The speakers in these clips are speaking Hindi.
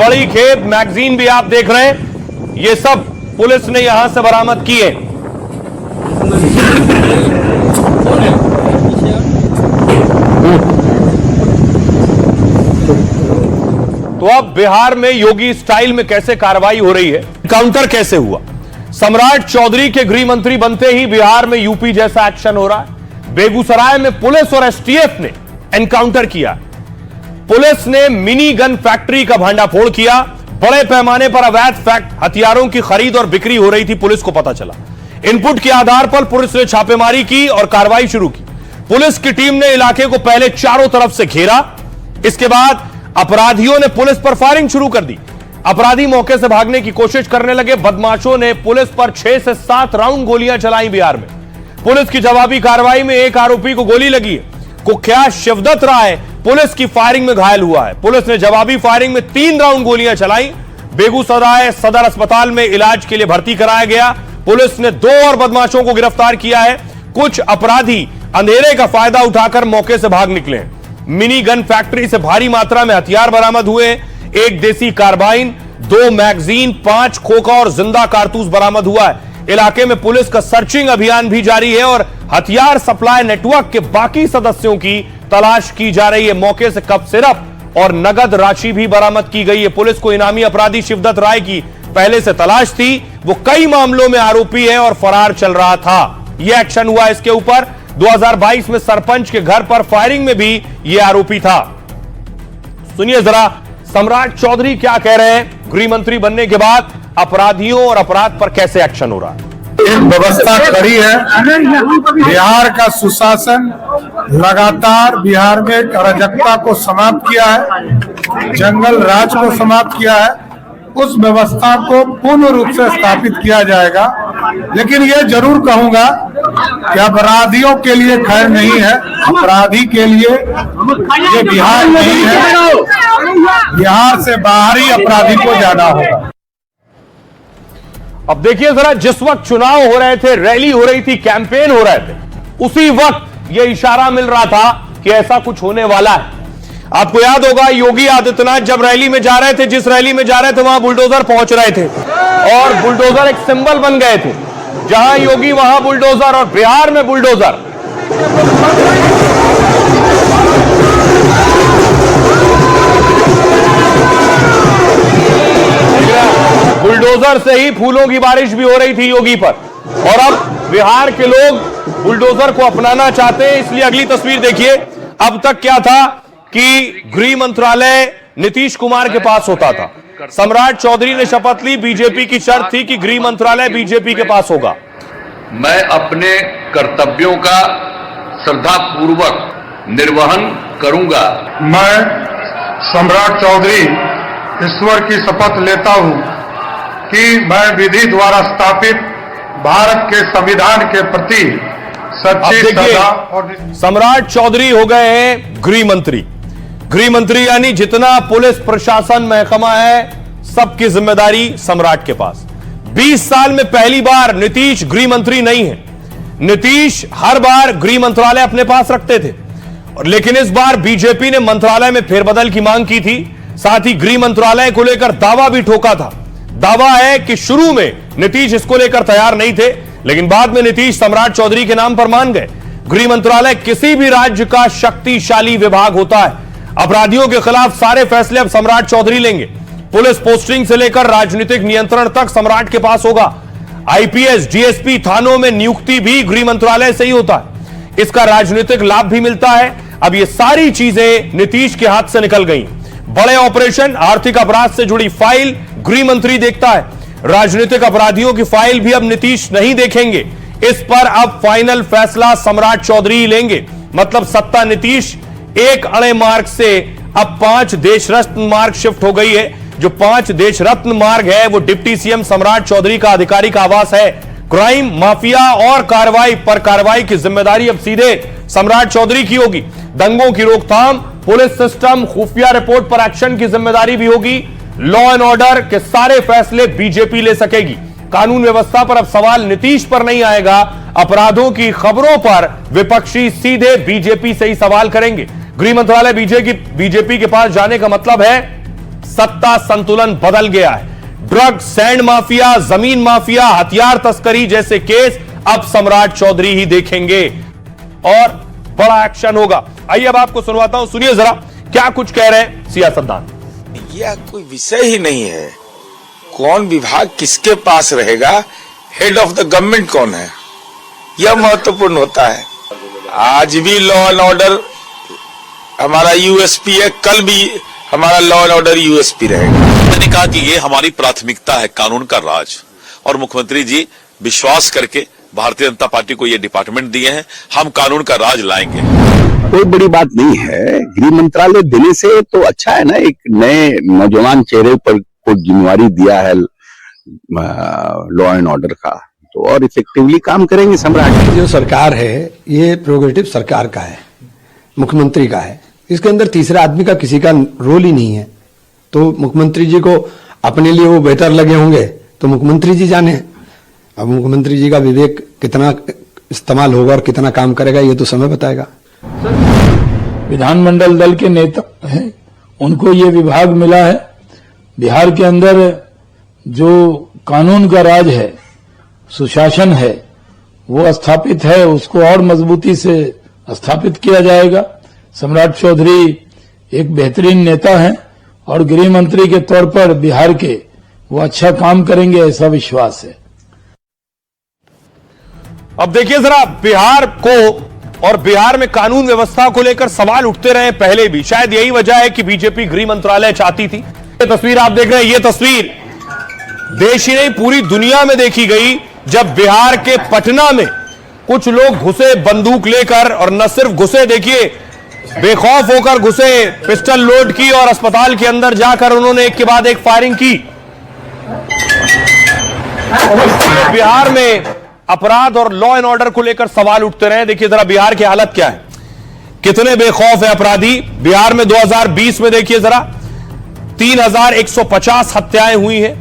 बड़ी खेप मैगजीन भी आप देख रहे हैं, ये सब पुलिस ने यहां से बरामद किए। तो अब बिहार में योगी स्टाइल में कैसे कार्रवाई हो रही है, काउंटर कैसे हुआ। सम्राट चौधरी के गृह मंत्री बनते ही बिहार में यूपी जैसा एक्शन हो रहा है। बेगूसराय में पुलिस और एसटीएफ ने एनकाउंटर किया। पुलिस ने मिनी गन फैक्ट्री का भांडाफोड़ किया। बड़े पैमाने पर अवैध हथियारों की खरीद और बिक्री हो रही थी, पुलिस को पता चला। इनपुट के आधार पर पुलिस ने छापेमारी की और कार्रवाई शुरू की। पुलिस की टीम ने इलाके को पहले चारों तरफ से घेरा, इसके बाद अपराधियों ने पुलिस पर फायरिंग शुरू कर दी। अपराधी मौके से भागने की कोशिश करने लगे। बदमाशों ने पुलिस पर 6 से 7 राउंड गोलियां चलाई। बिहार में पुलिस की जवाबी कार्रवाई में एक आरोपी को गोली लगी है। कुख्यात शिवदत्त राय पुलिस की फायरिंग में घायल हुआ है। पुलिस ने जवाबी फायरिंग में 3 राउंड गोलियां चलाई। बेगूसराय सदर अस्पताल में इलाज के लिए भर्ती कराया गया। पुलिस ने 2 और बदमाशों को गिरफ्तार किया है। कुछ अपराधी अंधेरे का फायदा उठाकर मौके से भाग निकले हैं। मिनी गन फैक्ट्री से भारी मात्रा में हथियार बरामद हुए। 1 देसी कार्बाइन, 2 मैगजीन, 5 खोखा और जिंदा कारतूस बरामद हुआ है। इलाके में पुलिस का सर्चिंग अभियान भी जारी है और हथियार सप्लाई नेटवर्क के बाकी सदस्यों की तलाश की जा रही है। मौके से कप सिरप और नगद राशि भी बरामद की गई है। पुलिस को इनामी अपराधी शिवदत्त राय की पहले से तलाश थी। वो कई मामलों में आरोपी है और फरार चल रहा था। यह एक्शन हुआ इसके ऊपर। 2022 में सरपंच के घर पर फायरिंग में भी यह आरोपी था। सुनिए जरा सम्राट चौधरी क्या कह रहे हैं। गृह मंत्री बनने के बाद अपराधियों और अपराध पर कैसे एक्शन हो रहा है। एक व्यवस्था कड़ी है। बिहार का सुशासन लगातार बिहार में अराजकता को समाप्त किया है, जंगल राज को समाप्त किया है। उस व्यवस्था को पूर्ण रूप से स्थापित किया जाएगा। लेकिन ये जरूर कहूंगा कि अपराधियों के लिए खैर नहीं है। अपराधी के लिए ये बिहार नहीं है। बिहार से बाहर ही अपराधी को जाना होगा। अब देखिए जरा, जिस वक्त चुनाव हो रहे थे, रैली हो रही थी, कैंपेन हो रहे थे, उसी वक्त यह इशारा मिल रहा था कि ऐसा कुछ होने वाला है। आपको याद होगा योगी आदित्यनाथ जब रैली में जा रहे थे, जिस रैली में जा रहे थे वहां बुलडोजर पहुंच रहे थे और बुलडोजर एक सिंबल बन गए थे। जहां योगी वहां बुलडोजर और बिहार में बुलडोजर। बुलडोजर से ही फूलों की बारिश भी हो रही थी योगी पर। और अब बिहार के लोग बुलडोजर को अपनाना चाहते हैं। इसलिए अगली तस्वीर देखिए। अब तक क्या था कि गृह मंत्रालय नीतीश कुमार के पास होता था। सम्राट चौधरी ने शपथ ली। बीजेपी की शर्त थी कि गृह मंत्रालय बीजेपी के पास होगा। मैं अपने कर्तव्यों का श्रद्धापूर्वक निर्वहन करूंगा। मैं सम्राट चौधरी ईश्वर की शपथ लेता हूं कि मैं विधि द्वारा स्थापित भारत के संविधान के प्रति सच्ची श्रद्धा और सम्राट चौधरी हो गए हैं गृह मंत्री। गृह मंत्री यानी जितना पुलिस प्रशासन महकमा है, सबकी जिम्मेदारी सम्राट के पास। 20 साल में पहली बार नीतीश गृह मंत्री नहीं है। नीतीश हर बार गृह मंत्रालय अपने पास रखते थे, और लेकिन इस बार बीजेपी ने मंत्रालय में फेरबदल की मांग की थी। साथ ही गृह मंत्रालय को लेकर दावा भी ठोका था। दावा है कि शुरू में नीतीश इसको लेकर तैयार नहीं थे, लेकिन बाद में नीतीश सम्राट चौधरी के नाम पर मान गए। गृह मंत्रालय किसी भी राज्य का शक्तिशाली विभाग होता है। अपराधियों के खिलाफ सारे फैसले अब सम्राट चौधरी लेंगे। पुलिस पोस्टिंग से लेकर राजनीतिक नियंत्रण तक सम्राट के पास होगा। आईपीएस, डीएसपी, थानों में नियुक्ति भी गृह मंत्रालय से ही होता है। इसका राजनीतिक लाभ भी मिलता है। अब ये सारी चीजें नीतीश के हाथ से निकल गई। बड़े ऑपरेशन, आर्थिक अपराध से जुड़ी फाइल गृह मंत्री देखता है। राजनीतिक अपराधियों की फाइल भी अब नीतीश नहीं देखेंगे। इस पर अब फाइनल फैसला सम्राट चौधरी ही लेंगे। मतलब सत्ता नीतीश एक अणे मार्ग से अब 5 देश रत्न मार्ग शिफ्ट हो गई है। जो 5 देश रत्न मार्ग है वो डिप्टी सीएम सम्राट चौधरी का आधिकारिक आवास है। क्राइम, माफिया और कार्रवाई पर कार्रवाई की जिम्मेदारी अब सीधे सम्राट चौधरी की होगी। दंगों की रोकथाम, पुलिस सिस्टम, खुफिया रिपोर्ट पर एक्शन की जिम्मेदारी भी होगी। लॉ एंड ऑर्डर के सारे फैसले बीजेपी ले सकेगी। कानून व्यवस्था पर अब सवाल नीतीश पर नहीं आएगा। अपराधों की खबरों पर विपक्षी सीधे बीजेपी से ही सवाल करेंगे। गृह मंत्रालय बीजेपी के पास जाने का मतलब है सत्ता संतुलन बदल गया है। ड्रग, सैंड माफिया, जमीन माफिया, हथियार तस्करी जैसे केस अब सम्राट चौधरी ही देखेंगे और बड़ा एक्शन होगा। आइए अब आपको सुनवाता हूं, सुनिए जरा क्या कुछ कह रहे हैं सियासतदान। यह कोई विषय ही नहीं है। कौन विभाग किसके पास रहेगा, हेड ऑफ द गवर्नमेंट कौन है, यह महत्वपूर्ण होता है। आज भी लॉ एंड ऑर्डर हमारा यूएसपी है, कल भी हमारा लॉ एंड ऑर्डर यूएसपी रहेगा। मैंने कहा कि ये हमारी प्राथमिकता है, कानून का राज, और मुख्यमंत्री जी विश्वास करके भारतीय जनता पार्टी को ये डिपार्टमेंट दिए हैं, हम कानून का राज लाएंगे। कोई बड़ी बात नहीं है, गृह मंत्रालय देने से तो अच्छा है ना, एक नए नौजवान चेहरे पर को जिम्मेवारी दिया है लॉ एंड ऑर्डर का, तो और इफेक्टिवली काम करेंगे। सम्राट जो सरकार है ये प्रोग्रेटिव सरकार का है, मुख्यमंत्री का है, इसके अंदर तीसरा आदमी का किसी का रोल ही नहीं है। तो मुख्यमंत्री जी को अपने लिए वो बेहतर लगे होंगे तो मुख्यमंत्री जी जाने। अब मुख्यमंत्री जी का विवेक कितना इस्तेमाल होगा और कितना काम करेगा ये तो समय बताएगा। विधानमंडल दल के नेता हैं, उनको ये विभाग मिला है। बिहार के अंदर जो कानून का राज है, सुशासन है, वो स्थापित है, उसको और मजबूती से स्थापित किया जाएगा। सम्राट चौधरी एक बेहतरीन नेता हैं और गृह मंत्री के तौर पर बिहार के वो अच्छा काम करेंगे, ऐसा विश्वास है। अब देखिए जरा बिहार को और बिहार में कानून व्यवस्था को लेकर सवाल उठते रहे पहले भी, शायद यही वजह है कि बीजेपी गृह मंत्रालय चाहती थी। ये तस्वीर आप देख रहे हैं, ये तस्वीर देश ही नहीं पूरी दुनिया में देखी गई जब बिहार के पटना में कुछ लोग घुसे बंदूक लेकर, और न सिर्फ घुसे, देखिए बेखौफ होकर घुसे, पिस्टल लोड की और अस्पताल के अंदर जाकर उन्होंने एक के बाद एक फायरिंग की। बिहार में अपराध और लॉ एंड ऑर्डर को लेकर सवाल उठते रहे। देखिए जरा बिहार की हालत क्या है, कितने बेखौफ है अपराधी। बिहार में 2020 में देखिए जरा 3150 हत्याएं हुई हैं,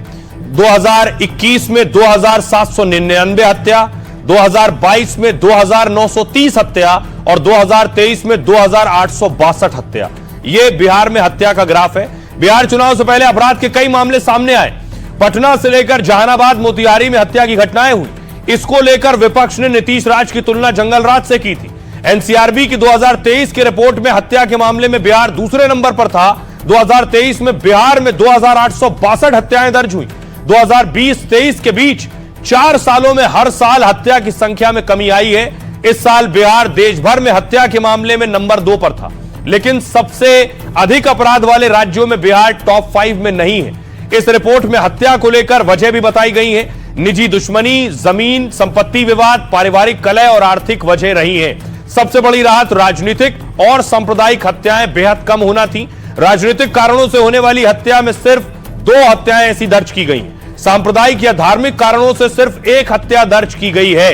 2021 में 2799 हत्या, 2022 में 2930 हत्या और 2023 में 2862 हत्या। यह बिहार में हत्या का ग्राफ है। बिहार चुनाव से पहले अपराध के कई मामले सामने आए। पटना से लेकर जहानाबाद, मोतिहारी में हत्या की घटनाएं हुई। इसको लेकर विपक्ष ने नीतीश राज की तुलना जंगल राज से की थी। एनसीआरबी की 2023 की रिपोर्ट में हत्या के मामले में बिहार दूसरे नंबर पर था। 2023 में बिहार में 2862 हत्याएं दर्ज हुई। 2020-23 के बीच 4 सालों में हर साल हत्या की संख्या में कमी आई है। इस साल बिहार देश भर में हत्या के मामले में नंबर 2 पर था, लेकिन सबसे अधिक अपराध वाले राज्यों में बिहार टॉप 5 में नहीं है। इस रिपोर्ट में हत्या को लेकर वजह भी बताई गई है। निजी दुश्मनी, जमीन संपत्ति विवाद, पारिवारिक कलह और आर्थिक वजह रही है। सबसे बड़ी राहत राजनीतिक और सांप्रदायिक हत्याएं बेहद कम होना थी। राजनीतिक कारणों से होने वाली हत्या में सिर्फ 2 हत्याएं ऐसी दर्ज की गई। सांप्रदायिक या धार्मिक कारणों से सिर्फ 1 हत्या दर्ज की गई है।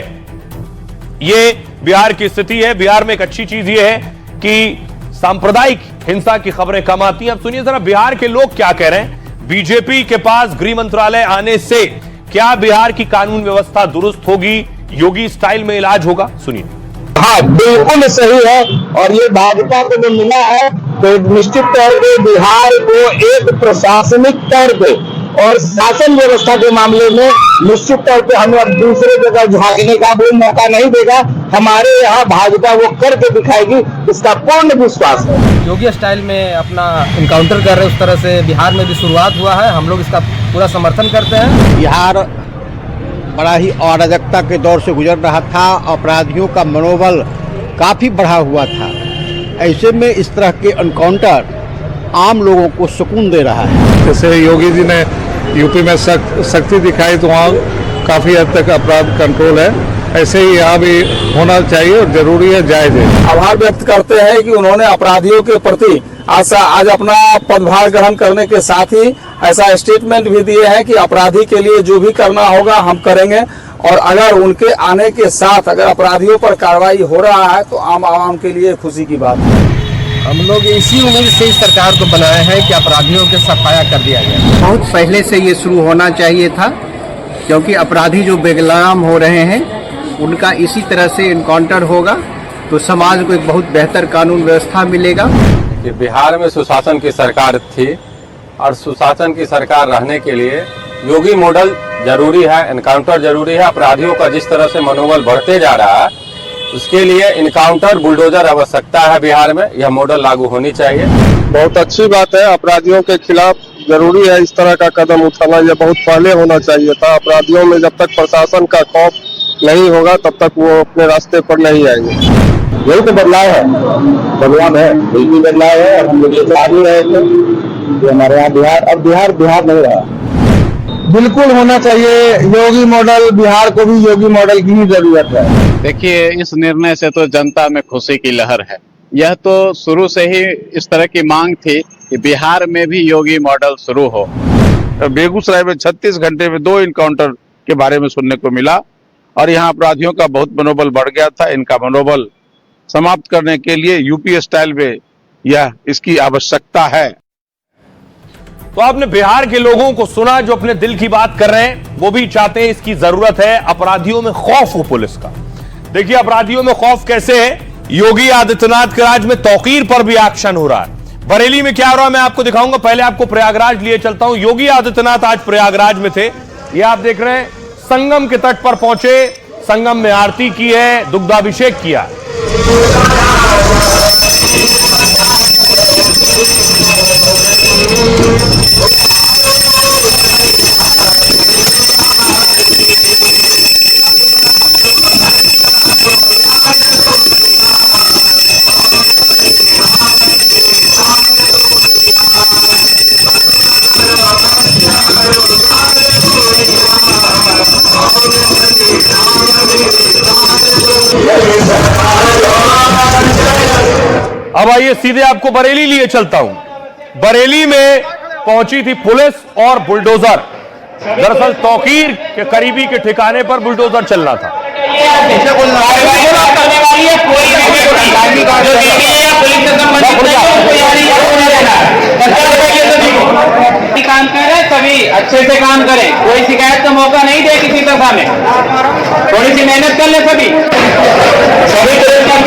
यह बिहार की स्थिति है। बिहार में एक अच्छी चीज यह है कि सांप्रदायिक हिंसा की खबरें कम आती हैं। अब सुनिए जरा बिहार के लोग क्या कह रहे हैं। बीजेपी के पास गृह मंत्रालय आने से क्या बिहार की कानून व्यवस्था दुरुस्त होगी, योगी स्टाइल में इलाज होगा? सुनिए। हाँ, बिल्कुल सही है। और ये भाजपा को जो मिला है तो निश्चित तौर पे बिहार को एक प्रशासनिक तौर पे और शासन व्यवस्था के मामले में निश्चित तौर पे हमें अब दूसरे जगह झांकने का भी मौका नहीं देगा। हमारे यहाँ भाजपा वो करके दिखाएगी, इसका पूर्ण विश्वास है। योगी स्टाइल में अपना इनकाउंटर कर रहे हैं, उस तरह से बिहार में भी शुरुआत हुआ है। हम लोग इसका पूरा समर्थन करते हैं। बिहार बड़ा ही अराजकता के दौर से गुजर रहा था, अपराधियों का मनोबल काफी बढ़ा हुआ था। ऐसे में इस तरह के एनकाउंटर आम लोगों को सुकून दे रहा है। जैसे योगी जी ने यूपी में सख्ती दिखाई तो वहाँ काफी हद तक अपराध कंट्रोल है, ऐसे ही यहाँ भी होना चाहिए और जरूरी है, जायज है। आभार व्यक्त करते हैं कि उन्होंने अपराधियों के प्रति आज अपना पदभार ग्रहण करने के साथ ही ऐसा स्टेटमेंट भी दिए हैं कि अपराधी के लिए जो भी करना होगा हम करेंगे। और अगर उनके आने के साथ अगर अपराधियों पर कार्रवाई हो रहा है तो आम आवाम के लिए खुशी की बात है। हम लोग इसी उम्मीद से इस सरकार को बनाए हैं कि अपराधियों के सफाया कर दिया जाए। बहुत पहले से ये शुरू होना चाहिए था, क्योंकि अपराधी जो बेगुनाम हो रहे हैं उनका इसी तरह से इनकाउंटर होगा तो समाज को एक बहुत बेहतर कानून व्यवस्था मिलेगा। कि बिहार में सुशासन की सरकार थी और सुशासन की सरकार रहने के लिए योगी मॉडल जरूरी है, एनकाउंटर जरूरी है। अपराधियों का जिस तरह से मनोबल बढ़ते जा रहा है, उसके लिए इनकाउंटर बुलडोजर आवश्यकता है। बिहार में यह मॉडल लागू होनी चाहिए। बहुत अच्छी बात है। अपराधियों के खिलाफ जरूरी है इस तरह का कदम उठाना, यह बहुत पहले होना चाहिए था। अपराधियों में जब तक प्रशासन का खौफ नहीं होगा तब तक वो अपने रास्ते पर नहीं आएंगे। यही तो बदलाव है, बदलाव है, बिल्कुल बदलाव है। और हम लोग बिहार ही रहे थे, जो हमारे यहाँ बिहार, अब बिहार नहीं रहा। बिल्कुल होना चाहिए योगी मॉडल। बिहार को भी योगी मॉडल की ही जरूरत है। देखिए, इस निर्णय से तो जनता में खुशी की लहर है। यह तो शुरू से ही इस तरह की मांग थी कि बिहार में भी योगी मॉडल शुरू हो। बेगूसराय में 36 घंटे में 2 इनकाउंटर के बारे में सुनने को मिला और यहाँ अपराधियों का बहुत मनोबल बढ़ गया था। इनका मनोबल समाप्त करने के लिए यूपी स्टाइल में यह इसकी आवश्यकता है। तो आपने बिहार के लोगों को सुना जो अपने दिल की बात कर रहे हैं। वो भी चाहते हैं, इसकी जरूरत है, अपराधियों में खौफ हो पुलिस का। देखिए अपराधियों में खौफ कैसे है। योगी आदित्यनाथ के राज में तौकीर पर भी एक्शन हो रहा है। बरेली में क्या हो रहा है मैं आपको दिखाऊंगा। पहले आपको प्रयागराज लिए चलता हूं। योगी आदित्यनाथ आज प्रयागराज में थे। ये आप देख रहे हैं, संगम के तट पर पहुंचे, संगम में आरती की है, दुग्धाभिषेक किया। अब आइए सीधे आपको बरेली लिए चलता हूं। बरेली में पहुंची थी पुलिस और बुलडोजर। दरअसल तौकीर के करीबी के ठिकाने पर बुलडोजर चल रहा था। काम करें, सभी अच्छे से काम करें, कोई शिकायत का मौका नहीं दे किसी तरह में। थोड़ी सी मेहनत कर ले सभी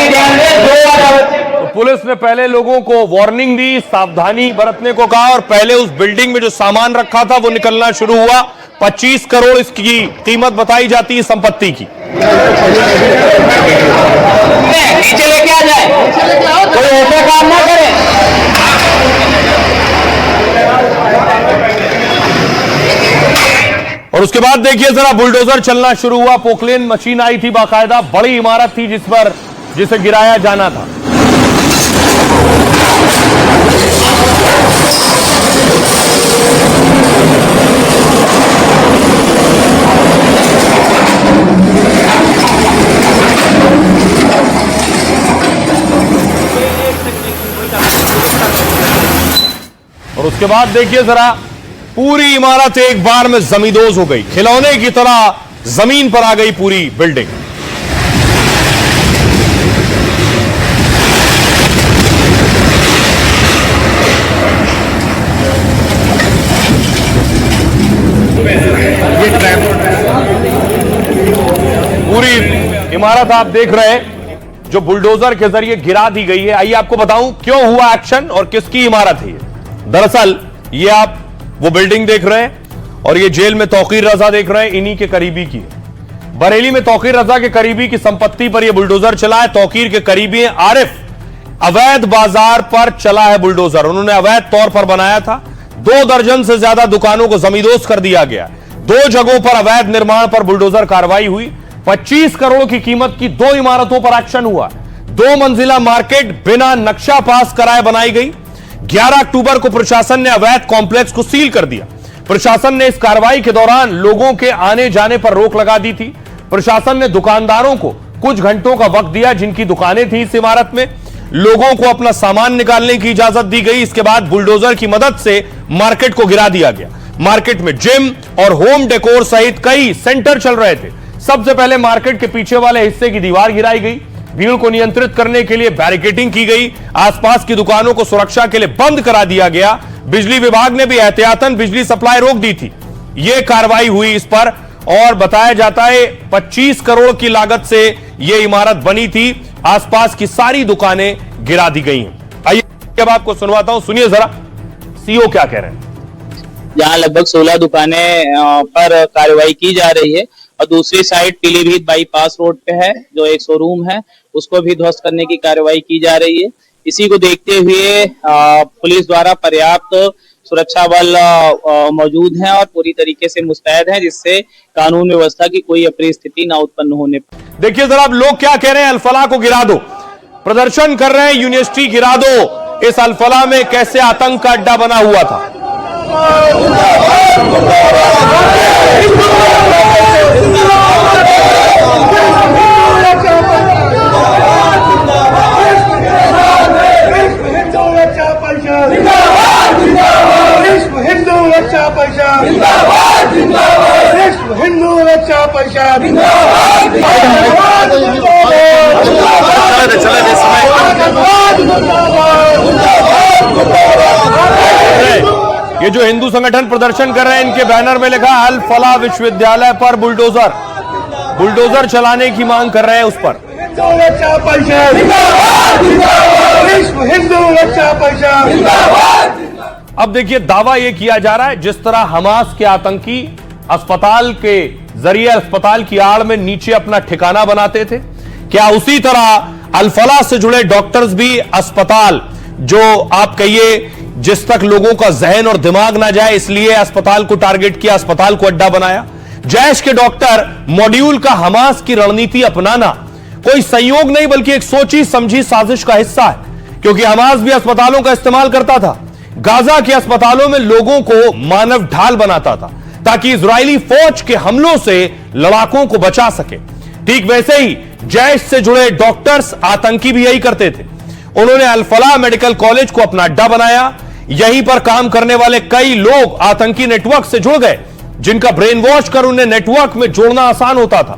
ध्यान दे। पुलिस ने पहले लोगों को वार्निंग दी, सावधानी बरतने को कहा और पहले उस बिल्डिंग में जो सामान रखा था वो निकलना शुरू हुआ। 25 करोड़ इसकी कीमत बताई जाती है संपत्ति की। नीचे लेके आ जाए, कोई ऐसा काम ना करे। और उसके बाद देखिए जरा बुलडोजर चलना शुरू हुआ। पोकलेन मशीन आई थी, बाकायदा बड़ी इमारत थी जिसे गिराया जाना था। और उसके बाद देखिए जरा, पूरी इमारत एक बार में जमींदोज हो गई। खिलौने की तरह जमीन पर आ गई पूरी बिल्डिंग। पूरी इमारत आप देख रहे हैं जो बुलडोजर के जरिए गिरा दी गई है। आइए आपको बताऊं क्यों हुआ एक्शन और किसकी इमारत है ये। दरअसल ये आप वो बिल्डिंग देख रहे हैं और ये जेल में तौकीर रजा देख रहे हैं, इन्हीं के करीबी की है। बरेली में तौकीर रजा के करीबी की संपत्ति पर यह बुलडोजर चला है। तौकीर के करीबी हैं आरिफ। अवैध बाजार पर चला है बुलडोजर। उन्होंने अवैध तौर पर बनाया था। 2 दर्जन से ज्यादा दुकानों को जमींदोज कर दिया गया। 2 जगहों पर अवैध निर्माण पर बुलडोजर कार्रवाई हुई। 25 करोड़ की कीमत की 2 इमारतों पर एक्शन हुआ। 2 मंजिला मार्केट बिना नक्शा पास कराए बनाई गई। 11 अक्टूबर को प्रशासन ने अवैध कॉम्प्लेक्स को सील कर दिया। प्रशासन ने इस कार्रवाई के दौरान लोगों के आने जाने पर रोक लगा दी थी। प्रशासन ने दुकानदारों को कुछ घंटों का वक्त दिया जिनकी दुकानें थी इस इमारत में। लोगों को अपना सामान निकालने की इजाजत दी गई। इसके बाद बुलडोजर की मदद से मार्केट को गिरा दिया गया। मार्केट में जिम और होम डेकोर सहित कई सेंटर चल रहे थे। सबसे पहले मार्केट के पीछे वाले हिस्से की दीवार गिराई गई। भीड़ को नियंत्रित करने के लिए बैरिकेडिंग की गई। आसपास की दुकानों को सुरक्षा के लिए बंद करा दिया गया। बिजली विभाग ने भी एहतियातन बिजली सप्लाई रोक दी थी। यह कार्रवाई हुई इस पर और बताया जाता है 25 करोड़ की लागत से यह इमारत बनी थी। आसपास की सारी दुकानें गिरा दी गई हैं। आइए अब आपको सुनवाता हूं, सुनिए जरा सीओ क्या कह रहे हैं। जहां लगभग 16 दुकानें पर कार्रवाई की जा रही है और दूसरी साइड पीलीभीत बाईपास रोड पे है जो एक शोरूम है, उसको भी ध्वस्त करने की कार्रवाई की जा रही है। इसी को देखते हुए पुलिस द्वारा पर्याप्त सुरक्षा बल मौजूद हैं और पूरी तरीके से मुस्तैद हैं, जिससे कानून व्यवस्था की कोई अप्रिय स्थिति न उत्पन्न होने पाए। देखिए जरा अब लोग क्या कह रहे हैं, अल-फलाह को गिरा दो, प्रदर्शन कर रहे हैं, यूनिवर्सिटी गिरा दो। इस अल-फलाह में कैसे आतंक का अड्डा बना हुआ था। ये जो हिंदू संगठन प्रदर्शन कर रहे हैं, इनके बैनर में लिखा अल फलाह विश्वविद्यालय पर बुलडोजर चलाने की मांग कर रहे हैं उस पर। अब देखिए दावा यह किया जा रहा है, जिस तरह हमास के आतंकी अस्पताल के जरिए अस्पताल की आड़ में नीचे अपना ठिकाना बनाते थे, क्या उसी तरह अल फलाह से जुड़े डॉक्टर्स भी अस्पताल, जो आप कहिए जिस तक लोगों का जहन और दिमाग ना जाए इसलिए अस्पताल को टारगेट किया, अस्पताल को अड्डा बनाया। जैश के डॉक्टर मॉड्यूल का हमास की रणनीति अपनाना कोई संयोग नहीं बल्कि एक सोची समझी साजिश का हिस्सा है, क्योंकि हमास भी अस्पतालों का इस्तेमाल करता था। गाजा के अस्पतालों में लोगों को मानव ढाल बनाता था ताकि इजरायली फौज के हमलों से लड़ाकों को बचा सके। ठीक वैसे ही जैश से जुड़े डॉक्टर्स आतंकी भी यही करते थे। उन्होंने अल फलाह मेडिकल कॉलेज को अपना अड्डा बनाया। यहीं पर काम करने वाले कई लोग आतंकी नेटवर्क से जुड़ गए, जिनका ब्रेन वॉश कर उन्हें नेटवर्क में जोड़ना आसान होता था।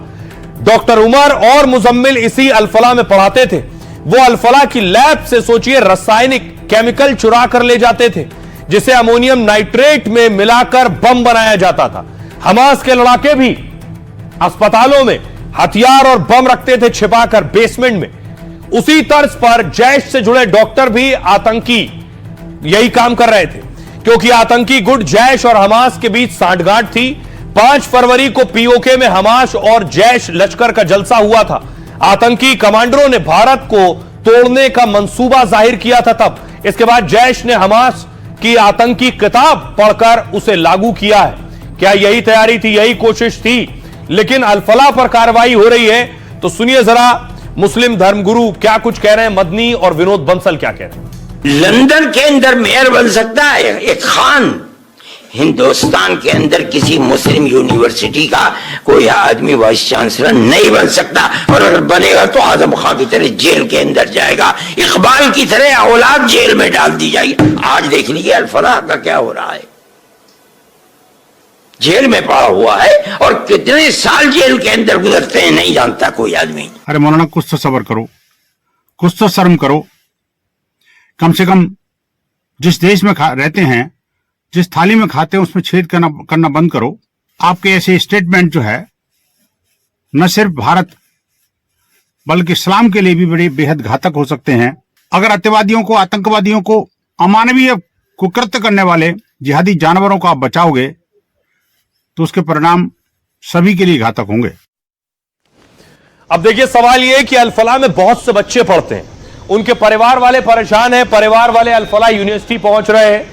डॉक्टर उमर और मुजम्मिल इसी अल फलाह में पढ़ाते थे। वो अल फलाह की लैब से सोचिए रासायनिक केमिकल चुरा कर ले जाते थे, जिसे अमोनियम नाइट्रेट में मिलाकर बम बनाया जाता था। हमास के लड़ाके भी अस्पतालों में हथियार और बम रखते थे छिपाकर बेसमेंट में। उसी तर्ज पर जैश से जुड़े डॉक्टर भी आतंकी यही काम कर रहे थे, क्योंकि आतंकी गुट जैश और हमास के बीच सांठगांठ थी। 5 फरवरी को पीओके में हमास और जैश लश्कर का जलसा हुआ था। आतंकी कमांडरों ने भारत को तोड़ने का मंसूबा जाहिर किया था तब। इसके बाद जैश ने हमास की आतंकी किताब पढ़कर उसे लागू किया है। क्या यही तैयारी थी, यही कोशिश थी? लेकिन अल फलाह पर कार्रवाई हो रही है, तो सुनिए जरा मुस्लिम धर्मगुरु क्या कुछ कह रहे हैं। मदनी और विनोद बंसल क्या कह रहे हैं। लंदन के अंदर मेयर बन सकता है एक खान, हिंदुस्तान के अंदर किसी मुस्लिम यूनिवर्सिटी का कोई आदमी वाइस चांसलर नहीं बन सकता, और अगर बनेगा तो आजम खां की तरह जेल के अंदर जाएगा, इकबाल की तरह औलाद जेल में डाल दी जाएगी। आज देख लीजिए अल फलाह का क्या हो रहा है, जेल में पड़ा हुआ है और कितने साल जेल के अंदर गुजरते हैं नहीं जानता कोई आदमी। अरे मौलाना कुछ तो सब्र करो, कुछ तो शर्म करो। कम से कम जिस देश में रहते हैं, जिस थाली में खाते हैं उसमें छेद करना बंद करो। आपके ऐसे स्टेटमेंट जो है न सिर्फ भारत बल्कि इस्लाम के लिए भी बड़े बेहद घातक हो सकते हैं। अगर अतिवादियों को, आतंकवादियों को, अमानवीय कुकृत्य करने वाले जिहादी जानवरों को आप बचाओगे तो उसके परिणाम सभी के लिए घातक होंगे। अब देखिए सवाल यह है कि अल फलाह में बहुत से बच्चे पढ़ते हैं, उनके परिवार वाले परेशान हैं, परिवार वाले अल फलाह यूनिवर्सिटी पहुंच रहे हैं।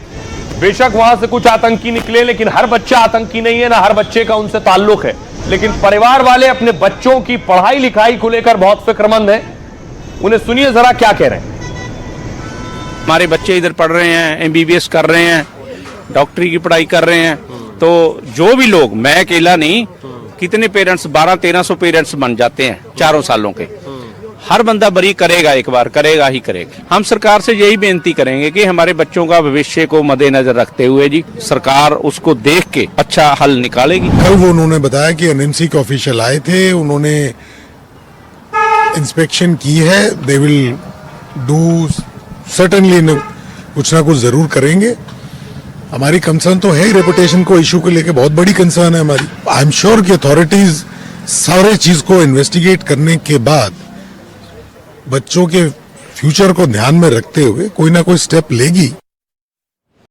बेशक वहां से कुछ आतंकी निकले, लेकिन हर बच्चा आतंकी नहीं है, ना हर बच्चे का उनसे ताल्लुक है। लेकिन परिवार वाले अपने बच्चों की पढ़ाई लिखाई को लेकर बहुत फिक्रमंद हैं। उन्हें सुनिए जरा क्या कह रहे हैं। हमारे बच्चे इधर पढ़ रहे हैं, एमबीबीएस कर रहे हैं, डॉक्टरी की पढ़ाई कर रहे हैं, तो जो भी लोग, मैं अकेला नहीं, कितने पेरेंट्स 1200-1300 पेरेंट्स बन जाते हैं 4 सालों के। हर बंदा बरी करेगा, एक बार करेगा ही करेगा। हम सरकार से यही बेनती करेंगे कि हमारे बच्चों का भविष्य को मद्देनजर रखते हुए जी सरकार उसको देख के अच्छा हल निकालेगी। कल वो उन्होंने बताया कि एनएमसी के ऑफिशियल आए थे, उन्होंने इंस्पेक्शन की है, दे विल डू सर्टेनली, कुछ ना कुछ जरूर करेंगे। हमारी कंसर्न तो है ही, रेपुटेशन को इशू को लेके बहुत बड़ी कंसर्न है हमारी। आई एम श्योर कि अथॉरिटीज सारे चीज को इन्वेस्टिगेट करने के बाद बच्चों के फ्यूचर को ध्यान में रखते हुए कोई ना कोई स्टेप लेगी।